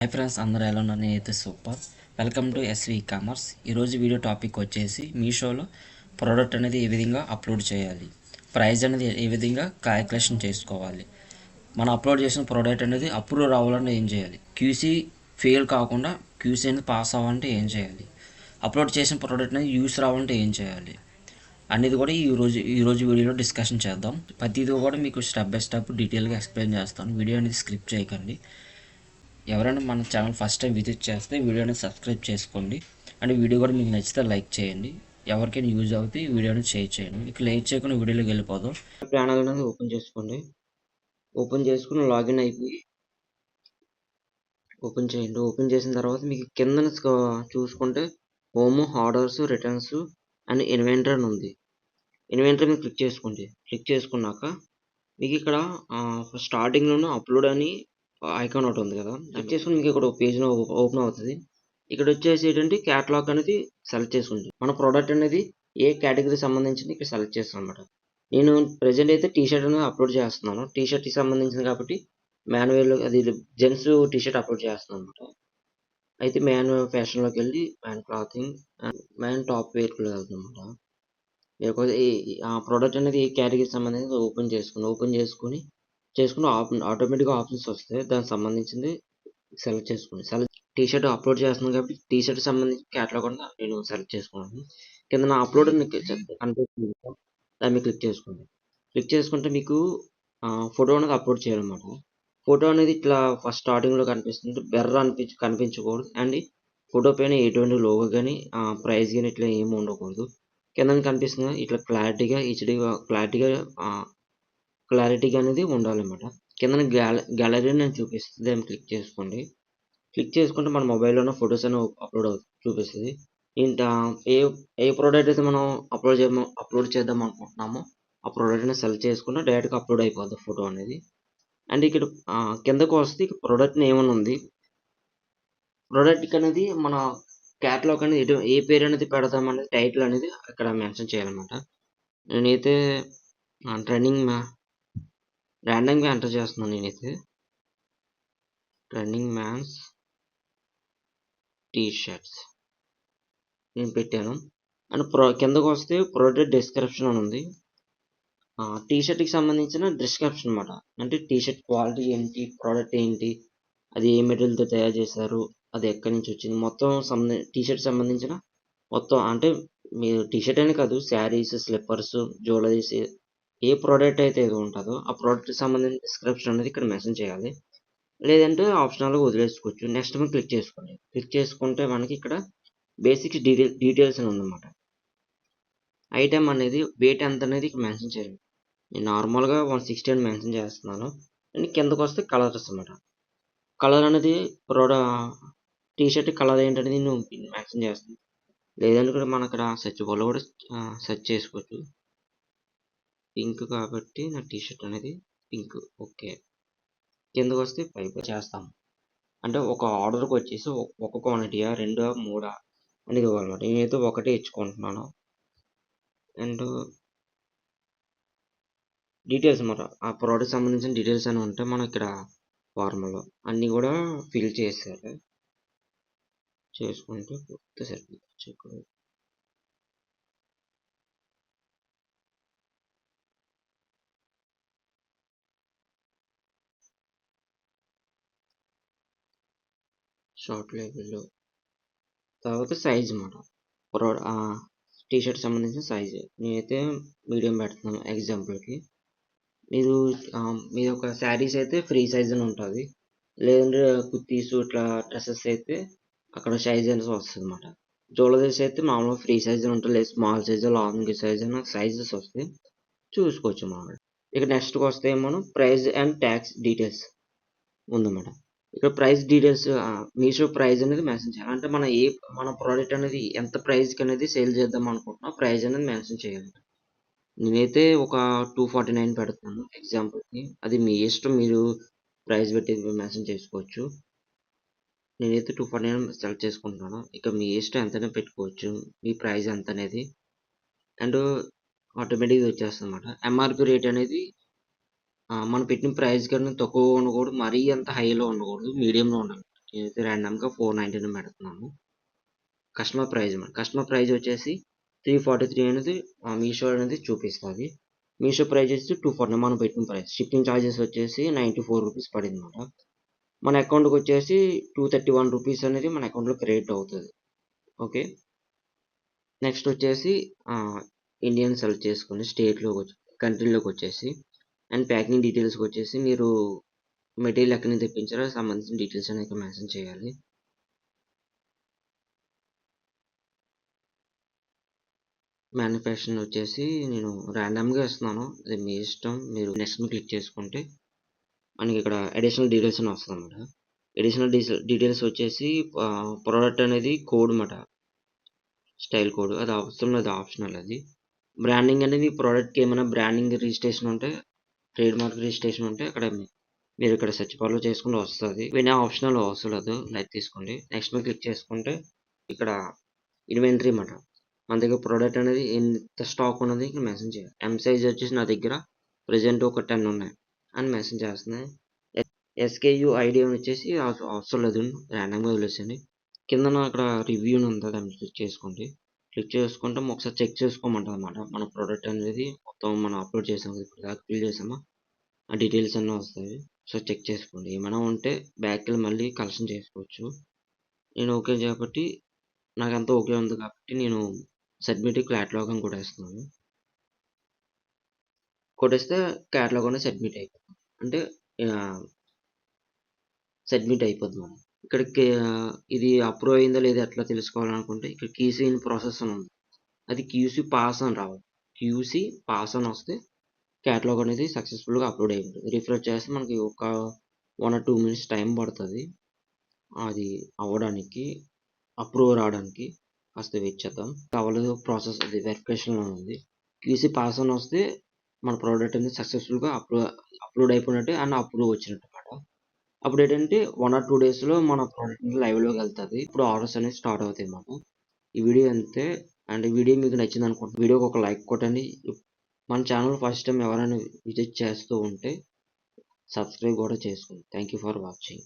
Hi friends, అందరూ ఎలా ఉన్నారు? నేనైతే super. Welcome to SV commerce. ఈరోజు వీడియో టాపిక్ వచ్చేసి మీషోలో ప్రోడక్ట్ అనేది ఏ విధంగా అప్లోడ్ చేయాలి, ప్రైస్ అనేది ఏ విధంగా క్యాలిక్యులేషన్ చేసుకోవాలి, మనం అప్లోడ్ చేసిన ప్రోడక్ట్ అనేది అప్రూవ్ రావాలంటే ఏం చేయాలి, క్యూసీ ఫెయిల్ కాకుండా క్యూసీ అనేది పాస్ అవ్వాలంటే ఏం చేయాలి, అప్లోడ్ చేసిన ప్రోడక్ట్ అనేది యూస్ రావాలంటే ఏం చేయాలి అనేది కూడా ఈరోజు వీడియోలో డిస్కషన్ చేద్దాం. ప్రతిదీ కూడా మీకు స్టెప్ బై స్టెప్ డీటెయిల్గా ఎక్స్ప్లెయిన్ చేస్తాను. వీడియో అనేది స్క్రిప్ట్ చేయకండి. ఎవరైనా మన ఛానల్ ఫస్ట్ టైం విజిట్ చేస్తే వీడియోని సబ్స్క్రైబ్ చేసుకోండి. అండ్ వీడియో కూడా మీకు నచ్చితే లైక్ చేయండి. ఎవరికైనా యూజ్ అవుతే ఈ వీడియోని షేర్ చేయండి. మీకు లేట్ చేయకుండా వీడియోలోకి వెళ్ళిపోదాం. ప్యానల్ అనేది ఓపెన్ చేసుకోండి. ఓపెన్ చేసుకుని లాగిన్ అయిపోయి ఓపెన్ చేయండి. ఓపెన్ చేసిన తర్వాత మీకు కింద చూసుకుంటే home, orders, returns and inventory అని ఉంది. ఇన్వెంటరీ మీద క్లిక్ చేసుకోండి. క్లిక్ చేసుకున్నాక మీకు ఇక్కడ స్టార్టింగ్లోనే అప్లోడ్ అని ఐకాన్ ఒకటి ఉంది కదా, క్లిక్ చేసుకుని మీకు ఇక్కడ పేజ్ ఓపెన్ అవుతుంది. ఇక్కడ వచ్చేసి ఏంటంటే క్యాటలాగ్ అనేది సెలెక్ట్ చేసుకోండి. మన ప్రోడక్ట్ అనేది ఏ కేటగిరీ సంబంధించింది ఇక్కడ సెలెక్ట్ చేస్తాను అనమాట. నేను ప్రెజెంట్ అయితే టీ షర్ట్ అనేది అప్లోడ్ చేస్తున్నాను. టీ షర్ట్కి సంబంధించింది కాబట్టి మాన్యువల్ అది జెంట్స్ టీ షర్ట్ అప్లోడ్ చేస్తున్నాను అనమాట. అయితే మ్యాన్ ఫ్యాషన్లోకి వెళ్ళి మ్యాన్ క్లాతింగ్ మ్యాన్ టాప్ వేర్కి వెళ్తాను అనమాట. లేకపోతే ఆ ప్రోడక్ట్ అనేది ఏ కేటగిరీకి సంబంధించి ఓపెన్ చేసుకుని ఆటోమేటిక్గా ఆప్షన్స్ వస్తాయి. దానికి సంబంధించింది సెలెక్ట్ చేసుకోండి. టీ షర్ట్ అప్లోడ్ చేస్తున్నాను కాబట్టి టీ షర్ట్ సంబంధించి క్యాటలాగ్ కూడా నేను సెలెక్ట్ చేసుకున్నాను. కింద నా అప్లోడ్ కనిపిస్తుంది, దాన్ని మీరు క్లిక్ చేసుకోండి. క్లిక్ చేసుకుంటే మీకు ఫోటో అనేది అప్లోడ్ చేయాలన్నమాట. ఫోటో అనేది ఇట్లా ఫస్ట్ స్టార్టింగ్లో కనిపిస్తుంది. బెర్ర కనిపించకూడదు. అండ్ ఫోటో పైన ఎటువంటి లోగో కానీ ప్రైస్ కానీ ఇట్లా ఏమి ఉండకూడదు. కింద కనిపిస్తుంది ఇట్లా క్లారిటీగా అనేది ఉండాలన్నమాట. కింద గ్యాలరీ నేను చూపిస్తుంది, దాన్ని క్లిక్ చేసుకోండి. క్లిక్ చేసుకుంటే మన మొబైల్లోనే ఫొటోస్ అని అప్లోడ్ చూపిస్తుంది. ఇంత ఏ ఏ ప్రోడక్ట్ అయితే మనం అప్లోడ్ చేద్దాం అనుకుంటున్నామో ఆ ప్రోడక్ట్ని సెలెక్ట్ చేసుకుంటే డైరెక్ట్గా అప్లోడ్ అయిపోద్ది ఫోటో అనేది. అండ్ ఇక్కడ కిందకు వస్తే ప్రోడక్ట్ నేమ్ అని ఉంది. ప్రోడక్ట్ అనేది మన క్యాటలాగ్ అనేది ఏ పేరు అనేది పెడతాం అనేది టైటిల్ అనేది ఇక్కడ మెన్షన్ చేయాలన్నమాట. నేనైతే ర్యాండమ్గా ఎంటర్ చేస్తున్నాను. నేనైతే ట్రెండింగ్ మ్యాన్స్ టీ షర్ట్స్ నేను పెట్టాను. అండ్ కిందకు వస్తే ప్రోడక్ట్ డిస్క్రిప్షన్ అని ఉంది. టీ షర్ట్కి సంబంధించిన డిస్క్రిప్షన్ అనమాట. అంటే టీ షర్ట్ క్వాలిటీ ఏంటి, ప్రోడక్ట్ ఏంటి, అది ఏ మెటీరియల్తో తయారు చేశారు, అది ఎక్కడి నుంచి వచ్చింది, మొత్తం టీ షర్ట్ సంబంధించిన మొత్తం. అంటే మీరు టీ షర్ట్ అనే కాదు, శారీస్, స్లిప్పర్స్, జ్యువెలరీస్, ఏ ప్రోడక్ట్ అయితే ఏదో ఉంటుందో ఆ ప్రోడక్ట్కి సంబంధించిన డిస్క్రిప్షన్ అనేది ఇక్కడ మెన్షన్ చేయాలి. లేదంటే ఆప్షనల్గా వదిలేసుకోవచ్చు. నెక్స్ట్ మనం క్లిక్ చేసుకోండి. క్లిక్ చేసుకుంటే మనకి ఇక్కడ బేసిక్స్ డీటెయిల్స్ అని ఉందన్నమాట. ఐటెం అనేది వెయిట్ ఎంత అనేది ఇక్కడ మెన్షన్ చేయాలి. నేను నార్మల్గా 160 అని మెన్షన్ చేస్తున్నాను. అండ్ కిందకు వస్తే కలర్స్ అన్నమాట. కలర్ అనేది టీ షర్ట్ కలర్ ఏంటనేది నేను మెన్షన్ చేస్తాను. లేదంటే కూడా మనం అక్కడ సెర్చ్ బార్లో కూడా సెర్చ్ చేసుకోవచ్చు. పింక్ కాబట్టి నా టీ షర్ట్ అనేది పింక్. ఓకే, కిందకు వస్తే పైప్ చేస్తాము. అంటే ఒక ఆర్డర్కి వచ్చేసి ఒక క్వాంటిటీయా, 2, 3 అనేది ఇవ్వాలన్నమాట. నేనైతే ఒకటే ఇచ్చుకుంటున్నాను. అండ్ డీటెయిల్స్ అన్నమాట. ఆ ప్రోడక్ట్ సంబంధించిన డీటెయిల్స్ అని ఉంటే మనం ఇక్కడ ఫార్ములా అన్నీ కూడా ఫిల్ చేసుకుంటే పూర్తి సరిపోతుంది. షార్ట్ లేబుల్ తర్వాత సైజ్ అన్నమాట. టీ షర్ట్ సంబంధించిన సైజ్ నేనైతే మీడియం పెడుతున్నాను ఎగ్జాంపుల్కి. మీరు ఒక శారీస్ అయితే ఫ్రీ సైజ్ అని ఉంటుంది. లేదంటే కుర్తీస్ ఇట్లా డ్రెస్సెస్ అయితే అక్కడ సైజ్ అనేది వస్తుంది అనమాట. జ్యువెలరీస్ అయితే మామూలుగా ఫ్రీ సైజ్ అని ఉంటుంది. లేదు స్మాల్ సైజ్, లాంగ్ సైజ్ అని సైజెస్ వస్తాయి, చూసుకోవచ్చు మామూలుగా. ఇక నెక్స్ట్కి వస్తే మనం ప్రైస్ అండ్ ట్యాక్స్ డీటెయిల్స్ ఉందన్నమాట. ఇక్కడ ప్రైస్ డీటెయిల్స్ మీషో ప్రైస్ అనేది మెన్షన్ చేయాలి. అంటే మన ప్రోడక్ట్ అనేది ఎంత ప్రైస్కి అనేది సేల్ చేద్దాం అనుకుంటున్నా ప్రైస్ అనేది మెన్షన్ చేయాలి. నేనైతే ఒక 249 పెడుతున్నాను ఎగ్జాంపుల్కి. అది మీ ఇష్టం, మీరు ప్రైస్ పెట్టి మెన్షన్ చేసుకోవచ్చు. నేనైతే 249 సెలెక్ట్ చేసుకుంటున్నాను. ఇక మీ ఇష్టం ఎంతైనా పెట్టుకోవచ్చు, మీ ప్రైస్ ఎంత అనేది. అండ్ ఆటోమేటిక్గా వచ్చేస్తుంది అనమాట. ఎంఆర్పి రేట్ అనేది మనం పెట్టిన ప్రైస్ కన్నా తక్కువ ఉండకూడదు, మరీ అంత హైలో ఉండకూడదు, మీడియంలో ఉండాలి. నేనైతే ర్యాండమ్గా 499 పెడుతున్నాను. కస్టమర్ ప్రైస్ వచ్చేసి 343 అనేది మీషో అనేది చూపిస్తుంది. మీషో ప్రైస్ వచ్చేసి 249 మనం పెట్టిన ప్రైస్. షిప్పింగ్ ఛార్జెస్ వచ్చేసి 94 రూపీస్ పడింది అనమాట. మన అకౌంట్కి వచ్చేసి 231 రూపీస్ అనేది మన అకౌంట్లో క్రెడిట్ అవుతుంది. ఓకే, నెక్స్ట్ వచ్చేసి ఇండియన్ సెలెక్ట్ చేసుకుని కంట్రీలోకి వచ్చేసి అండ్ ప్యాకింగ్ డీటెయిల్స్కి వచ్చేసి మీరు మెటీరియల్ ఎక్కడి నుంచి తెప్పించారో సంబంధించిన డీటెయిల్స్ అనేది మెన్షన్ చేయాలి. మ్యానుఫ్యాక్చరింగ్ వచ్చేసి నేను ర్యాండమ్గా ఇస్తున్నాను, అది మీ ఇష్టం. మీరు నెక్స్ట్ క్లిక్ చేసుకుంటే మనకి ఇక్కడ అడిషనల్ డీటెయిల్స్ అని వస్తుంది అనమాట. అడిషనల్ డీటెయిల్స్ వచ్చేసి ప్రోడక్ట్ అనేది కోడ్ అన్నమాట, స్టైల్ కోడ్. అది అవసరం లేదు, ఆప్షనల్. అది బ్రాండింగ్ అనేది ప్రోడక్ట్కి ఏమైనా బ్రాండింగ్ రిజిస్ట్రేషన్ ఉంటే, ట్రేడ్ మార్క్ రిజిస్ట్రేషన్ ఉంటే అక్కడ మీరు ఇక్కడ సెర్చ్ బార్లో చేసుకుంటే వస్తుంది. వినే ఆప్షనల్ అవసరం లేదు, లైక్ తీసుకోండి. నెక్స్ట్ మీద క్లిక్ చేసుకుంటే ఇక్కడ ఇన్వెంటరీ అన్నమాట. మన దగ్గర ప్రోడక్ట్ అనేది ఎంత స్టాక్ ఉన్నది ఇక్కడ మెన్షన్ చేయాలి. ఎం సైజ్ వచ్చేసి నా దగ్గర ప్రెజెంట్ ఒక 10 ఉన్నాయి అని మెన్షన్ చేస్తున్నాయి. ఎస్కేయు ఐడి అని వచ్చేసి అవసరం లేదు, ర్యాండమ్గా వదిలేసండి. కింద అక్కడ రివ్యూ ఉంది, దాన్ని క్లిక్ చేసుకోండి. క్లిక్ చేసుకుంటే ఒకసారి చెక్ చేసుకోమంటుంది అనమాట. మన ప్రోడక్ట్ అనేది మొత్తం మనం అప్లోడ్ చేసాము, ఇప్పుడు దాకా ఫిల్ చేసామా ఆ డీటెయిల్స్ అన్నీ వస్తాయి. సో చెక్ చేసుకోండి, ఏమైనా ఉంటే బ్యాక్ వెళ్ళి మళ్ళీ కలెక్షన్ చేసుకోవచ్చు. నేను ఓకే కాబట్టి నాకంతా ఓకే ఉంది కాబట్టి నేను సబ్మిట్ క్యాటలాగ్ అని కొట్టేస్తున్నాను. కొట్టేస్తే క్యాటలాగ్ అనేది సబ్మిట్ అయిపోతుంది, అంటే సబ్మిట్ అయిపోద్ది. మనం ఇక్కడికి ఇది అప్రూవ్ అయిందా లేదా ఎట్లా తెలుసుకోవాలనుకుంటే ఇక్కడ క్యూసీ ఇన్ ప్రాసెస్ అని ఉంది, అది క్యూసీ పాస్ అని రావాలి. క్యూసీ పాస్ అని వస్తే క్యాటలాగ్ అనేది సక్సెస్ఫుల్గా అప్లోడ్ అయి ఉంటుంది. రిఫ్రెష్ చేస్తే మనకి ఒక 1 or 2 minutes టైం పడుతుంది అది అవ్వడానికి, అప్రూవ్ రావడానికి. కాస్త వెయిట్ చేద్దాం. అవ్వలేదు, ప్రాసెస్ అది వెరిఫికేషన్లో ఉంది. క్యూసీ పాస్ అని వస్తే మన ప్రోడక్ట్ అనేది సక్సెస్ఫుల్గా అప్లోడ్ అయిపోయినట్టు అండ్ అప్రూవ్ వచ్చినట్టు అనమాట. అప్పుడు ఏంటంటే 1 or 2 daysలో మన ప్రోడక్ట్ లైవ్లోకి వెళ్తుంది. ఇప్పుడు ఆర్డర్స్ అనేది స్టార్ట్ అవుతాయి అన్నమాట. ఈ వీడియో అంతే. అండ్ ఈ వీడియో మీకు నచ్చింది అనుకుంటున్నాను. వీడియోకి ఒక లైక్ కొట్టండి. మన ఛానల్ ఫస్ట్ టైం ఎవరైనా విజిట్ చేస్తూ ఉంటే సబ్స్క్రైబ్ కూడా చేసుకోండి. Thank you for watching.